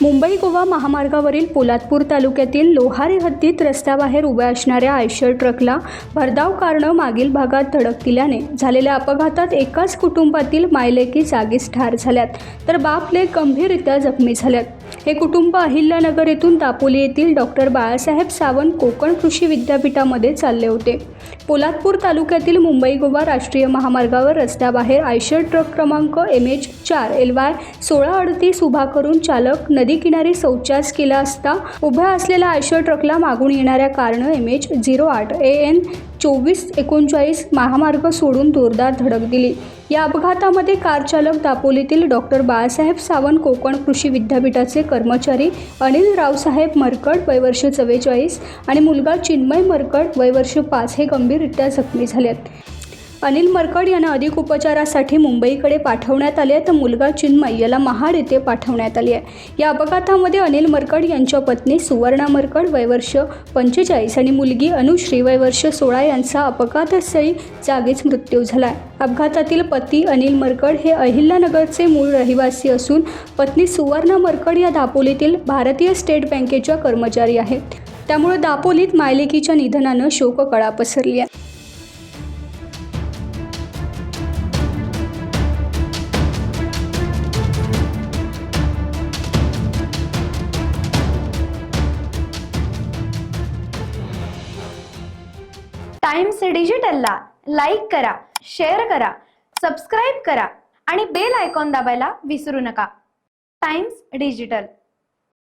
मुंबई गोवा महामार्गावरील पोलादपूर तालुक्यातील लोहारी हद्दीत रस्त्याबाहेर उभ्या असणाऱ्या आयशर ट्रकला भरधाव कारनं मागील भागात धडक दिल्याने झालेल्या अपघातात एकाच कुटुंबातील मायलेकी जागीच ठार झाल्यात तर बाप लेक गंभीररित्या जखमी झाल्यात। हे कुटुंब अहिल्यानगर येथून दापोली येथील डॉक्टर बाळासाहेब सावंत कोकण कृषी विद्यापीठामध्ये चालले होते। पोलादपूर तालुक्यातील मुंबई गोवा राष्ट्रीय महामार्गावर रस्त्याबाहेर आयशर ट्रक क्रमांक MH4 LY 1638 उभा करून चालक नदी किनारी शौचास केला असता उभ्या असलेल्या आयशर ट्रकला मागून येणाऱ्या कारनं MH08 AN 2439 महामार्ग सोडून जोरदार धडक दिली। या अपघातामध्ये कार चालक दापोलीतील डॉक्टर बाळासाहेब सावंत कोकण कृषी विद्यापीठाचे कर्मचारी अनिल रावसाहेब मरकड वय वर्ष 44 आणि मुलगा चिन्मय मरकड वय वर्ष 5 हे गंभीररित्या जखमी झालेत। अनिल मरकड यांना अधिक उपचारासाठी मुंबईकडे पाठवण्यात आले तर मुलगा चिन्मय याला महाड येथे पाठवण्यात आले आहे। या अपघातामध्ये अनिल मरकड यांच्या पत्नी सुवर्णा मरकड वय वर्ष 45 आणि मुलगी अनुश्री वय वर्ष 16 यांचा अपघातस्थळी जागीच मृत्यू झाला। अपघातातील पती अनिल मरकड हे अहिल्यानगरचे मूळ रहिवासी असून पत्नी सुवर्णा मरकड या दापोलीतील भारतीय स्टेट बँकेच्या कर्मचारी आहेत। त्यामुळे दापोलीत मायलेकीच्या निधनानं शोककळा पसरली आहे। टाइम्स डिजिटलला लाईक करा, शेअर करा, सबस्क्राईब करा आणि बेल आयकॉन दाबायला विसरू नका। Times digital.